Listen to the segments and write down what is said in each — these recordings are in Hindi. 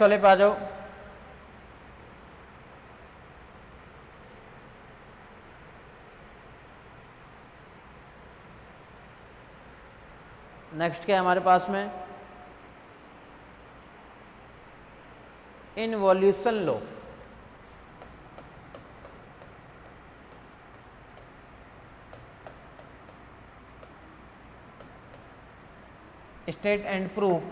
वाले पे आ जाओ। नेक्स्ट क्या है हमारे पास में, involution law. State and proof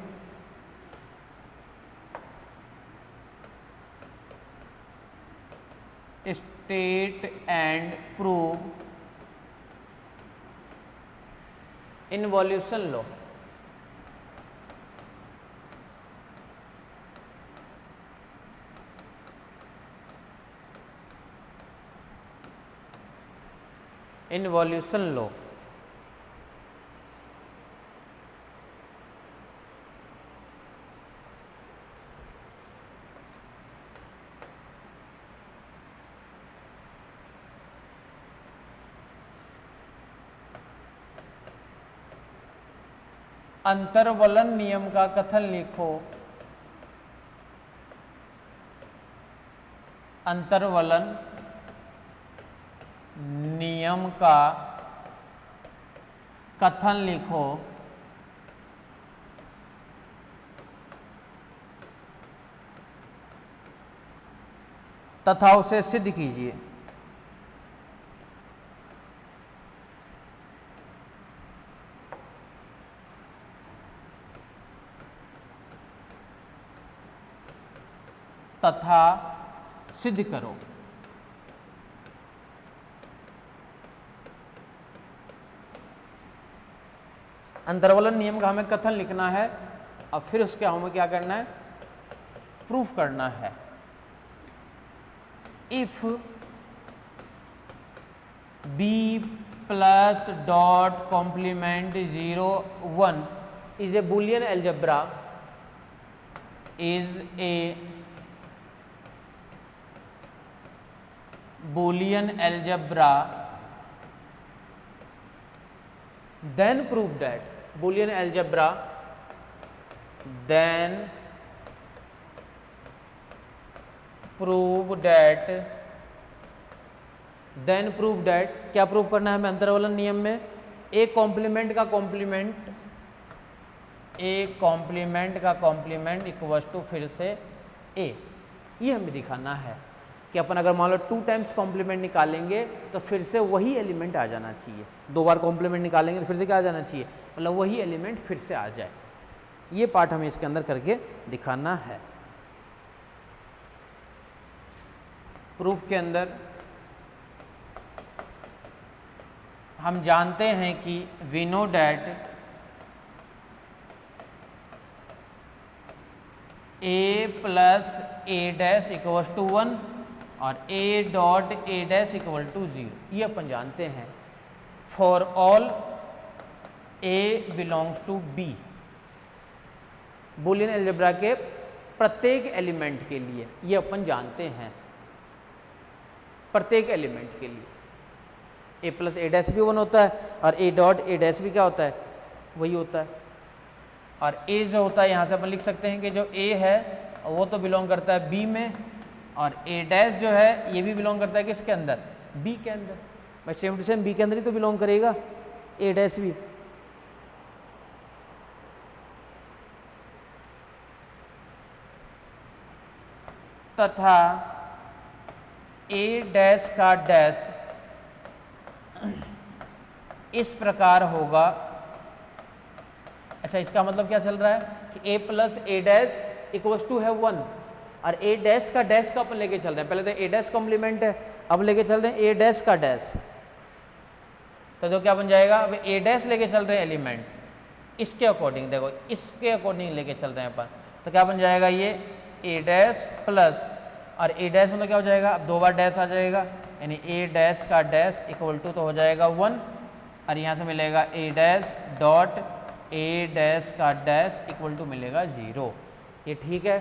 state and proof involution law. Involution law अंतर्वलन नियम का कथन लिखो। अंतर्वलन नियम का कथन लिखो। तथा उसे सिद्ध कीजिए। तथा सिद्ध करो। अंतर्वलन नियम का हमें कथन लिखना है, अब फिर उसके हमें क्या करना है, प्रूफ करना है। If B plus dot complement 0 1 is a Boolean algebra, is a Boolean algebra, then prove that Boolean algebra, then prove that, then prove that क्या प्रूव करना है हमें अंतर्वलन नियम में, ए कॉम्प्लीमेंट का कॉम्प्लीमेंट, ए कॉम्प्लीमेंट का कॉम्प्लीमेंट इक्वल्स टू फिर से ए। ये हमें दिखाना है कि अपन अगर मान लो 2 टाइम्स कॉम्प्लीमेंट निकालेंगे तो फिर से वही एलिमेंट आ जाना चाहिए। 2 बार कॉम्प्लीमेंट निकालेंगे तो फिर से क्या आ जाना चाहिए, मतलब वही एलिमेंट फिर से आ जाए। ये पार्ट हमें इसके अंदर करके दिखाना है। प्रूफ के अंदर हम जानते हैं कि we know that a plus A dash equals to 1 और a dot A dash equal to 0, ये अपन जानते हैं। For all a belongs to B, Boolean algebra के प्रत्येक एलिमेंट के लिए ये अपन जानते हैं। प्रत्येक एलिमेंट के लिए ए प्लस ए डैश भी 1 होता है और ए डॉट ए डैश भी क्या होता है, वही होता है। और ए जो होता है यहाँ से अपन लिख सकते हैं कि जो ए है वो तो बिलोंग करता है बी में, और ए डैश जो है ये भी बिलोंग करता है किसके अंदर, बी के अंदर। भाई सेम टू सेम बी के अंदर ही तो बिलोंग करेगा ए डैश भी। तथा ए डैश का डैश इस प्रकार होगा। अच्छा, इसका मतलब क्या चल रहा है कि A plus A dash equals to है 1 और ए डैश का डैश का अपन लेके चल रहे हैं। पहले तो ए डैश कॉम्प्लीमेंट है, अब लेके चल रहे हैं ए डैश का डैश। तो जो क्या बन जाएगा, अब ए डैश लेके चल रहे हैं एलिमेंट, इसके अकॉर्डिंग देखो, इसके अकॉर्डिंग लेके चल रहे हैं अपन, तो क्या बन जाएगा ये ए डैश प्लस, और ए डैश मतलब क्या हो जाएगा, अब 2 बार डैश आ जाएगा, यानी ए डैश का डैश इक्वल टू तो हो जाएगा 1 और यहाँ से मिलेगा ए डैश डॉट ए डैश का डैश इक्वल टू मिलेगा 0। ये ठीक है।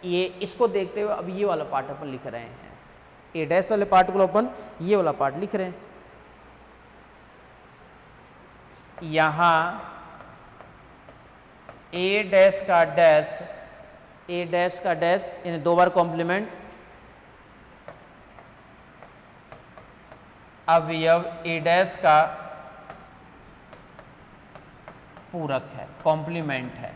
ये इसको देखते हुए अब ये वाला पार्ट अपन लिख रहे हैं, ए डैश वाले पार्ट को अपन ये वाला पार्ट लिख रहे हैं। यहाँ ए डैश का डैश ए डैश का डैश यानी 2 बार कॉम्प्लीमेंट, अवयव ए डैश का पूरक है, कॉम्प्लीमेंट है।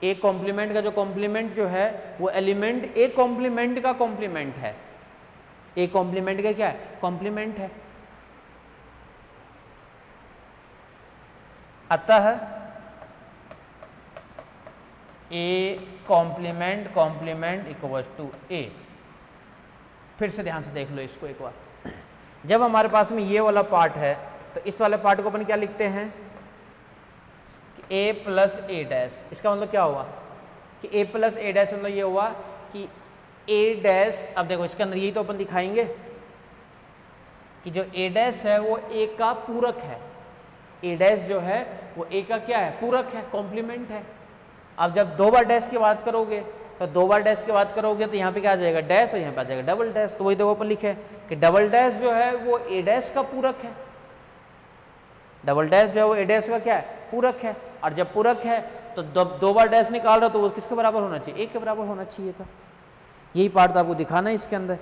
ए कॉम्प्लीमेंट का जो कॉम्प्लीमेंट जो है वो एलिमेंट ए कॉम्प्लीमेंट का कॉम्प्लीमेंट है। ए कॉम्प्लीमेंट का क्या है? कॉम्प्लीमेंट है। अतः A complement complement equals to A. फिर से ध्यान से देख लो इसको एक बार। जब हमारे पास में ये वाला पार्ट है तो इस वाले पार्ट को अपन क्या लिखते हैं कि ए प्लस ए डैश। इसका मतलब क्या हुआ कि ए प्लस ए डैश मतलब ये हुआ कि ए डैश, अब देखो इसके अंदर यही तो अपन दिखाएंगे कि जो ए डैश है वो ए का पूरक है। ए डैश जो है वो ए का क्या है? पूरक है, कॉम्प्लीमेंट है। अब जब 2 बार डैश की बात करोगे तो 2 बार डैश की बात करोगे तो यहाँ पे क्या आ जाएगा? डैश, और यहाँ पे आ जाएगा डबल डैश। तो वही देखो अपन लिखे कि डबल डैश जो है वो ए डैश का पूरक है। डबल डैश जो है वो ए डैश का क्या है? पूरक है। और जब पूरक है तो 2 बार डैश निकाल रहा हो तो वो किसके बराबर होना चाहिए? 1 के बराबर होना चाहिए था। यही पार्ट तो आपको दिखाना है इसके अंदर।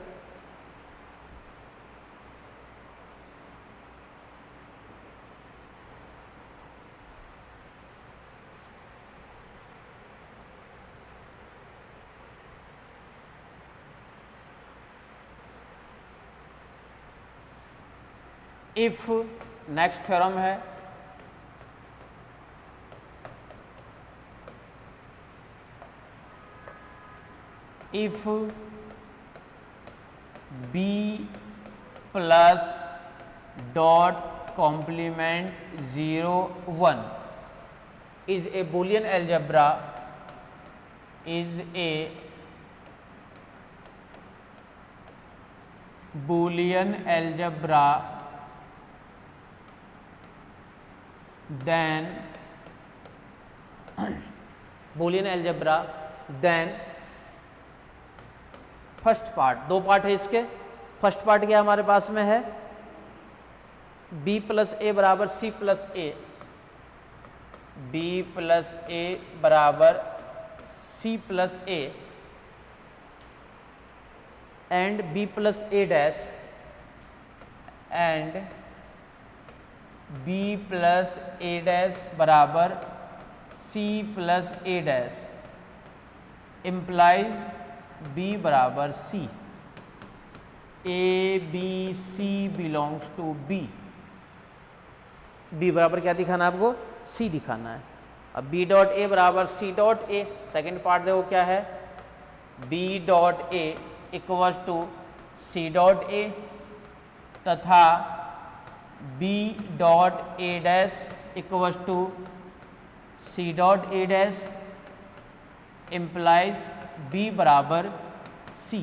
इफ नेक्स्ट थ्योरम है if B plus dot complement 0 1 is a Boolean algebra then Boolean algebra then first part, 2 part है इसके। फर्स्ट पार्ट क्या हमारे पास में है? b प्लस ए बराबर c plus a, b plus a बराबर c plus a and b plus A dash and b plus A dash बराबर c प्लस ए डैश इम्प्लाइज b बराबर c। A b c belongs to b। b बराबर क्या दिखाना है आपको? c दिखाना है। अब b डॉट ए बराबर c dot a, second part देखो क्या है? b dot a equals to c dot a तथा b dot A dash equals to c dot A dash implies b बराबर c,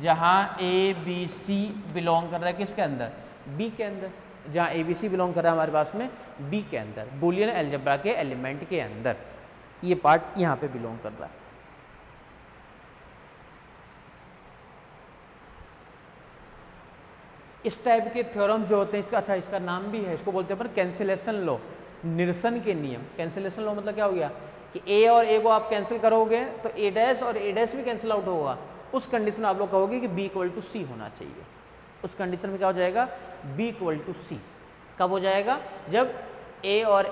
जहाँ a b c बिलोंग कर रहा है किसके अंदर? b के अंदर। जहाँ a b c बिलोंग कर रहा है हमारे पास में b के अंदर, बूलियन अलजेब्रा के एलिमेंट के अंदर। ये पार्ट यहाँ पे बिलोंग कर रहा है। इस टाइप के थ्योरम्स जो होते हैं, इसका अच्छा इसका नाम भी है, इसको बोलते हैं पर कैंसिलेशन लॉ, निरसन के नियम। कैंसिलेशन लॉ मतलब क्या हो गया कि ए और ए को आप कैंसिल करोगे तो ए डैश और ए डैश भी कैंसिल आउट होगा। उस कंडीशन में आप लोग कहोगे कि b इक्वल टू सी होना चाहिए। उस कंडीशन में क्या हो जाएगा? b इक्वल टू सी। कब हो जाएगा? जब a और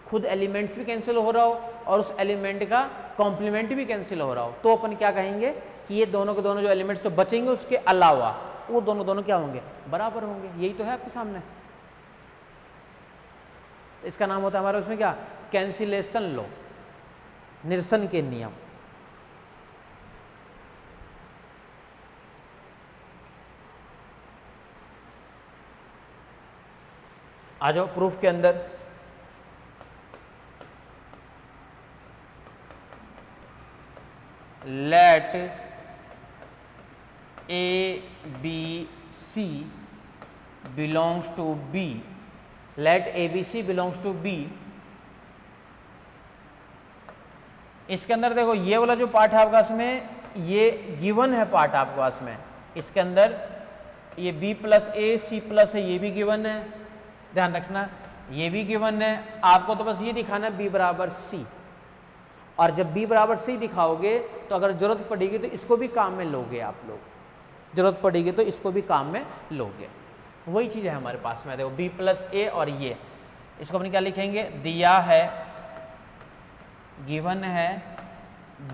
खुद एलिमेंट्स भी कैंसिल हो रहा हो और उस एलिमेंट का कॉम्प्लीमेंट भी कैंसिल हो रहा हो, तो अपन क्या कहेंगे कि ये दोनों के दोनों जो एलिमेंट्स जो बचेंगे उसके अलावा वो दोनों क्या होंगे? बराबर होंगे। यही तो है आपके सामने। इसका नाम होता है हमारा उसमें क्या? कैंसिलेशन लॉ, निरसन के नियम। आ जाओ प्रूफ के अंदर। Let a b c belongs to b, let a b c belongs to b. इसके अंदर देखो ये वाला जो पार्ट है आपके पास में, ये गिवन है पार्ट आपके पास में। इसके अंदर ये b प्लस ए सी प्लस है, ये भी गिवन है। ध्यान रखना ये भी गिवन है, आपको तो बस ये दिखाना है b बराबर c, और जब b बराबर c दिखाओगे तो अगर जरूरत पड़ेगी तो इसको भी काम में लोगे आप लोग, जरूरत पड़ेगी तो इसको भी काम में लोगे। वही चीज़ है हमारे पास में, देखो b प्लस ए, और ये इसको अपन क्या लिखेंगे, दिया है, गिवन है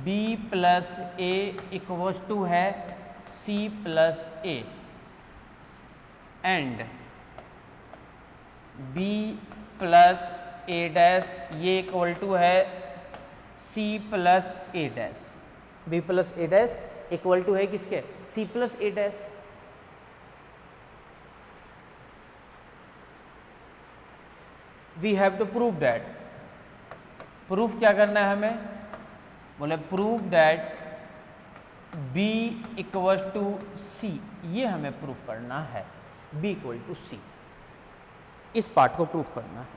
b plus a equals to है c plus a, and b plus A dash ये इक्वल टू है c plus A dash, b plus A dash equal to है किसके, c plus A dash. We have to prove that, proof क्या करना है हमें, बोले prove that b equals to c, ये हमें प्रूफ करना है, b इक्वल टू c, इस पार्ट को प्रूफ करना है।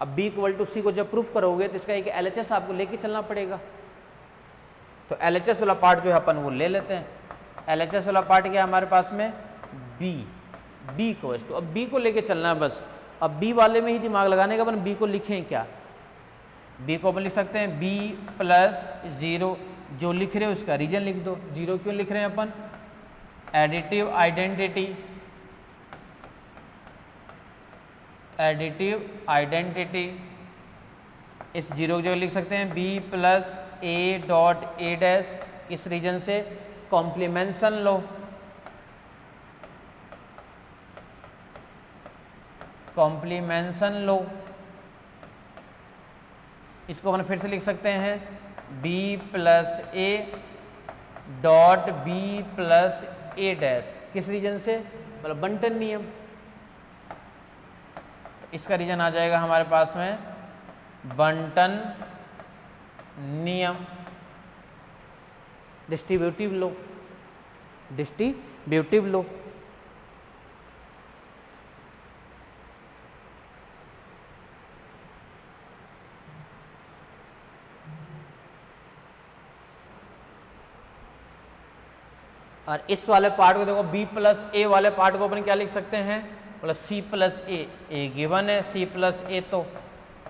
अब b इक्वल टू c को जब प्रूफ करोगे तो इसका एक LHS आपको लेके चलना पड़ेगा, तो LHS वाला पार्ट जो है अपन वो ले लेते हैं। LHS वाला पार्ट क्या है हमारे पास में, b इक्वल्स टू, अब b को लेके चलना है बस, अब b वाले में ही दिमाग लगाने का, अपन b को लिखें क्या, b को अपन लिख सकते हैं b प्लस 0, जो लिख रहे हो उसका रीजन लिख दो। 0 क्यों लिख रहे हैं अपन, एडिटिव आइडेंटिटी, एडिटिव आइडेंटिटी, इस 0 की जगह लिख सकते हैं b plus A dot A dash, इस रीजन से कॉम्प्लीमेंशन लो, कॉम्प्लीमेंशन लो, इसको अपन फिर से लिख सकते हैं b plus A dot b plus A dash, किस रीजन से, मतलब बंटन नियम, तो इसका रीजन आ जाएगा हमारे पास में बंटन नियम, डिस्ट्रीब्यूटिव लो, डिस्ट्रीब्यूटिव लो। और इस वाले पार्ट को देखो, b प्लस ए वाले पार्ट को अपन क्या लिख सकते हैं, प्लस c प्लस ए गिवन है, c प्लस ए तो,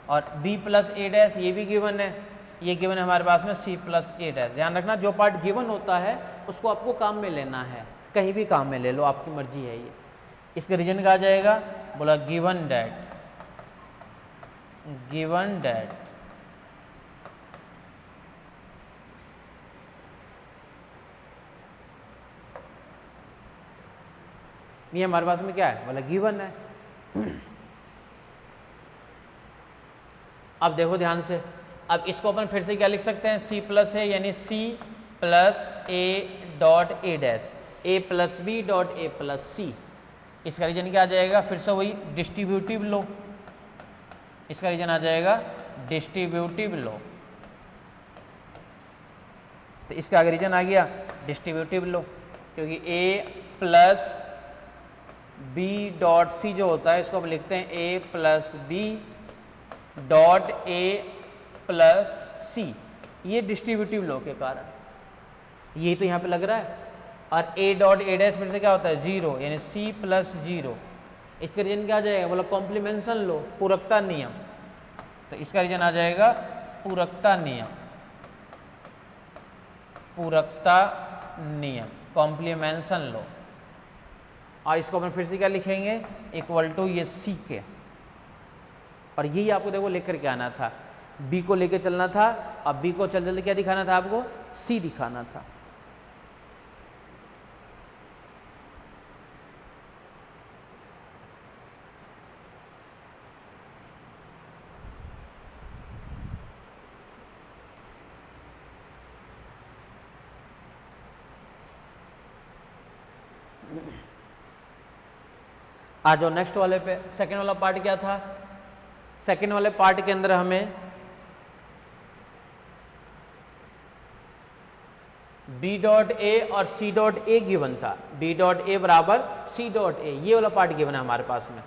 और b प्लस ए डैश ये भी गिवन है, ये गिवन है हमारे पास में c प्लस ए डैश। ध्यान रखना जो पार्ट गिवन होता है उसको आपको काम में लेना है, कहीं भी काम में ले लो, आपकी मर्जी है ये। इसका रीजन क्या आ जाएगा, बोला गिवन डैट, गिवन डैट ये हमारे पास में क्या है, बोला गिवन है। अब देखो ध्यान से, अब इसको अपन फिर से क्या लिख सकते हैं, c प्लस है, यानी c plus A dot A dash, A plus B dot A plus C, इसका रीजन क्या आ जाएगा, फिर से वही डिस्ट्रीब्यूटिव लो, इसका रीजन आ जाएगा डिस्ट्रीब्यूटिव लो, तो इसका आगे रीजन आ गया डिस्ट्रीब्यूटिव लो, क्योंकि a plus b dot C जो होता है इसको हम लिखते हैं a plus B dot A plus C, ये डिस्ट्रीब्यूटिव लो के कारण ये तो यहाँ पे लग रहा है। और a डॉट ए डैश फिर से क्या होता है 0, यानी c प्लस 0, इसका रीजन क्या आ जाएगा, बोला कॉम्प्लीमेंशन लो, पूरकता नियम, तो इसका रीजन आ जाएगा पूरकता नियम, पूरकता नियम, कॉम्प्लीमेंशन लो। और इसको अपन फिर से क्या लिखेंगे, इक्वल टू ये c के, और यही आपको देखो लेकर के आना था, b को लेकर चलना था, अब b को चल जल्दी क्या दिखाना था आपको, c दिखाना था। आ जाओ नेक्स्ट वाले पे, सेकेंड वाला पार्ट क्या था, सेकेंड वाले पार्ट के अंदर हमें b डॉट ए और c डॉट ए गिवन था, b डॉट ए बराबर c डॉट ए, ये वाला पार्ट गिवन है हमारे पास में।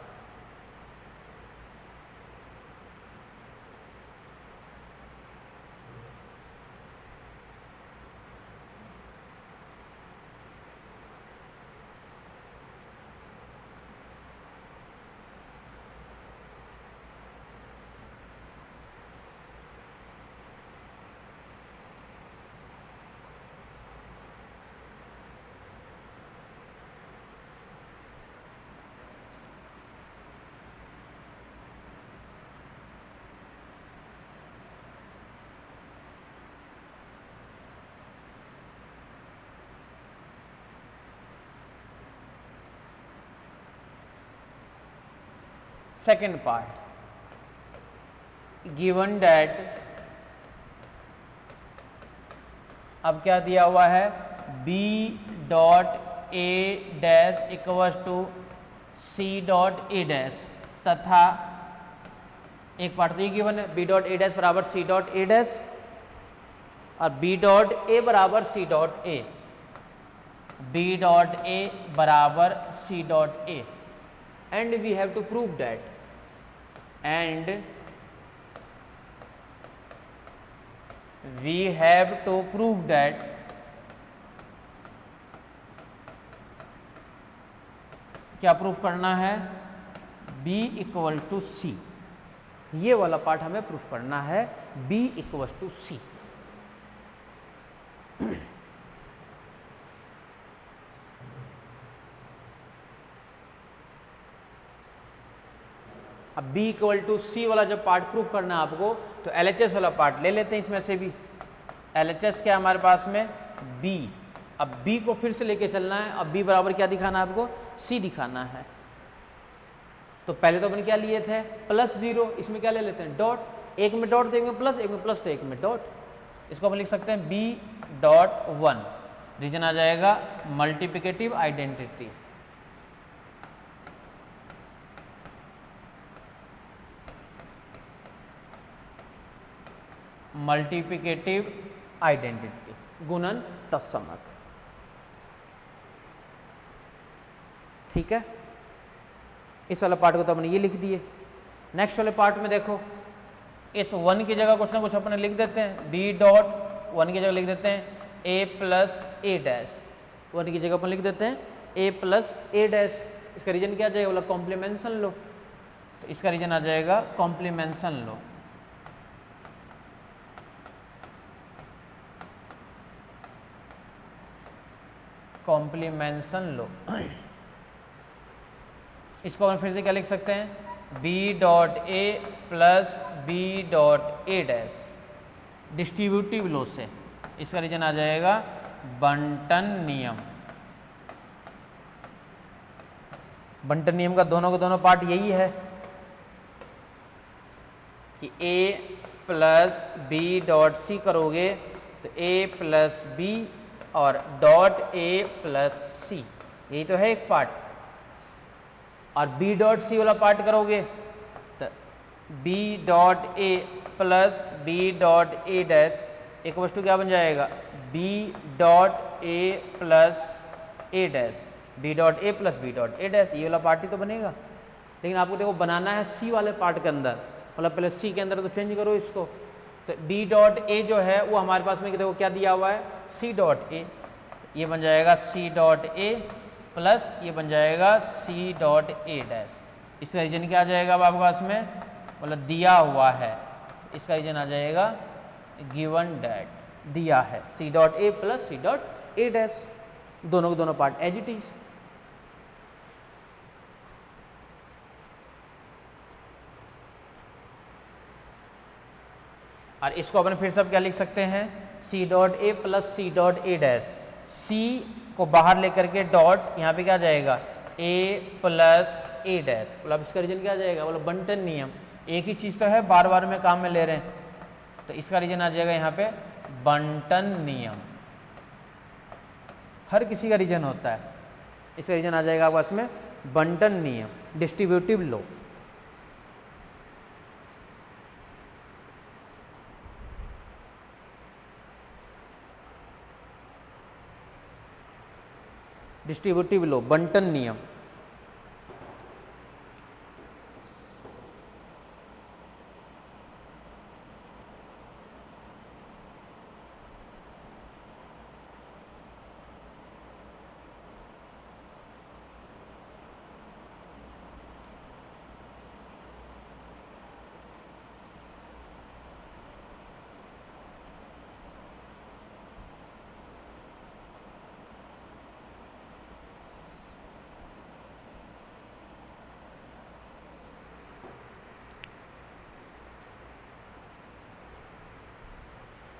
सेकेंड पार्ट, गिवन दैट, अब क्या दिया हुआ है, b dot A dash equal to c dot A dash, तथा एक पार्ट तो ये गिवन है, b डॉट ए डैश बराबर c डॉट ए डैश और b डॉट ए बराबर c dot a, b dot a बराबर c dot a, and we have to prove that, and we have to prove that क्या प्रूफ करना है, b इक्वल टू सी, ये वाला पार्ट हमें प्रूफ करना है, b इक्वल टू सी। अब b इक्वल टू सी वाला जब पार्ट प्रूफ करना है आपको, तो LHS वाला पार्ट ले लेते हैं इसमें से भी। LHS क्या है हमारे पास में, b, अब b को फिर से लेके चलना है, अब b बराबर क्या दिखाना है आपको, c दिखाना है। तो पहले तो अपन क्या लिए थे, +0, इसमें क्या ले लेते हैं, डॉट, एक में डॉट तो एक में प्लस, एक में प्लस तो एक में डॉट, इसको अपन लिख सकते हैं b डॉट 1, रीजन आ जाएगा मल्टीप्लिकेटिव आइडेंटिटी, मल्टीप्लिकेटिव आइडेंटिटी, गुणन तत्समक। ठीक है, इस वाले पार्ट को तो अपने ये लिख दिए। नेक्स्ट वाले पार्ट में देखो, इस 1 की जगह कुछ ना कुछ अपने लिख देते हैं, b डॉट 1 की जगह लिख देते हैं a प्लस ए डैश, 1 की जगह अपन लिख देते हैं a प्लस ए डैश। इसका रीजन क्या आ जाएगा, बोला कॉम्प्लीमेंशन लो, तो इसका रीजन आ जाएगा कॉम्प्लीमेंशन लो। कॉम्प्लीमेंशन लो, इसको हम फिर से क्या लिख सकते हैं, b डॉट ए प्लस b डॉट ए डैश, डिस्ट्रीब्यूटिव लो से, इसका रीजन आ जाएगा बंटन नियम। बंटन नियम का दोनों के दोनों पार्ट यही है कि a plus b dot c करोगे तो a प्लस बी और डॉट ए प्लस सी, यही तो है एक पार्ट। और b डॉट सी वाला पार्ट करोगे तो b डॉट ए प्लस b डॉट ए डैश एक वस्तु क्या बन जाएगा, b डॉट ए प्लस ए डैश, b डॉट ए प्लस b डॉट ए डैश, ये वाला पार्ट ही तो बनेगा। लेकिन आपको देखो बनाना है c वाले पार्ट के अंदर, मतलब पहले c के अंदर तो चेंज करो इसको, तो b डॉट ए जो है वो हमारे पास में देखो क्या दिया हुआ है, c डॉट ए, ये बन जाएगा c डॉट ए प्लस ये बन जाएगा c डॉट ए डैश। इसका रीजन क्या आ जाएगा अब आपके पास में, मतलब दिया हुआ है, इसका रीजन आ जाएगा गिवन डैट, दिया है c डॉट ए प्लस c डॉट ए डैश, दोनों के दोनों पार्ट एज इट इज। और इसको अपन फिर से क्या लिख सकते हैं, c डॉट ए प्लस c डॉट ए डैश, c को बाहर लेकर के डॉट यहाँ पे क्या जाएगा a प्लस ए डैश, मतलब इसका रीजन क्या आ जाएगा, मतलब बंटन नियम, एक ही चीज़ तो है बार बार में काम में ले रहे हैं, तो इसका रीजन आ जाएगा यहाँ पे बंटन नियम। हर किसी का रीजन होता है, इसका रीजन आ जाएगा आपस में बंटन नियम, डिस्ट्रीब्यूटिव लो। डिस्ट्रीब्यूटिव लो, बंटन नियम।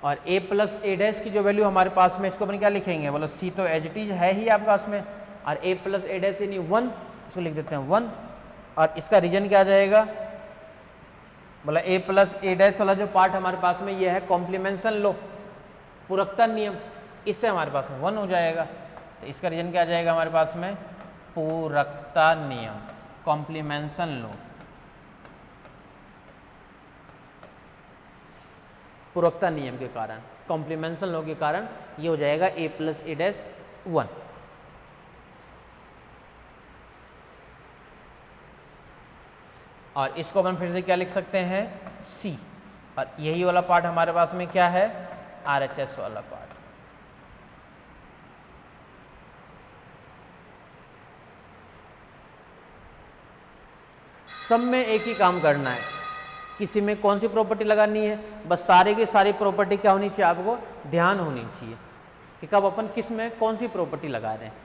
और a प्लस ए डैश की जो वैल्यू हमारे पास में, इसको अपन क्या लिखेंगे, बोलो c तो एज इट इज है ही आपके पास में, और a प्लस ए डैश यानी 1, इसको लिख देते हैं 1, और इसका रीजन क्या आ जाएगा, बोला ए प्लस ए डैश वाला जो पार्ट हमारे पास में ये है कॉम्प्लीमेंशन लो, पूरकता नियम, इससे हमारे पास में 1 हो जाएगा। तो इसका रीजन क्या आ जाएगा हमारे पास में, पूरकता नियम, कॉम्प्लीमेंशन लो, पूरकता नियम के कारण, कॉम्प्लीमेंशन लो के कारण ये हो जाएगा ए प्लस ए डैश 1। और इसको अपन फिर से क्या लिख सकते हैं, C, और यही वाला पार्ट हमारे पास में क्या है, RHS वाला पार्ट। सब में एक ही काम करना है, किसी में कौन सी प्रॉपर्टी लगानी है, बस सारे की सारी प्रॉपर्टी क्या होनी चाहिए, आपको ध्यान होनी चाहिए कि कब अपन किस में कौन सी प्रॉपर्टी लगा रहे हैं।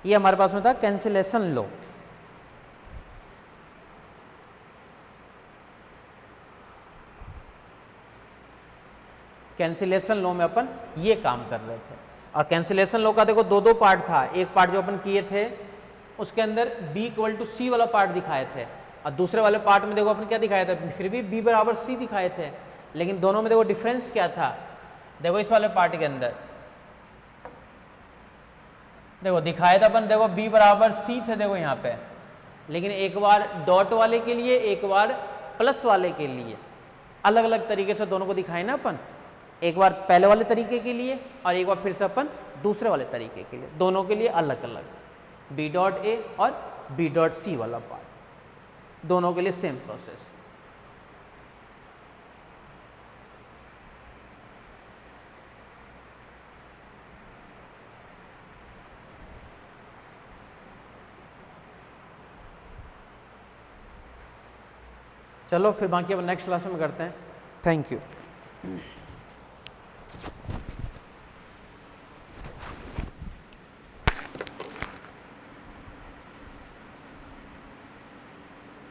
ये हमारे पास में था कैंसिलेशन लो। कैंसिलेशन लो में अपन ये काम कर रहे थे, और कैंसिलेशन लो का देखो दो पार्ट था। एक पार्ट जो अपन किए थे उसके अंदर B = C वाला पार्ट दिखाए थे, और दूसरे वाले पार्ट में देखो अपन क्या दिखाया था, फिर भी B = C दिखाए थे, लेकिन दोनों में देखो डिफरेंस क्या था। देखो इस वाले पार्ट के अंदर देखो दिखाया था अपन, देखो B = C थे देखो यहाँ पे, लेकिन एक बार डॉट वाले के लिए, एक बार प्लस वाले के लिए, अलग अलग तरीके से दोनों को दिखाए ना अपन, एक बार पहले वाले तरीके के लिए और एक बार फिर से अपन दूसरे वाले तरीके के लिए, दोनों के लिए अलग अलग, B.A और B.C वाला पार्ट, दोनों के लिए सेम प्रोसेस। चलो फिर बाकी अब नेक्स्ट क्लास में करते हैं। Thank you.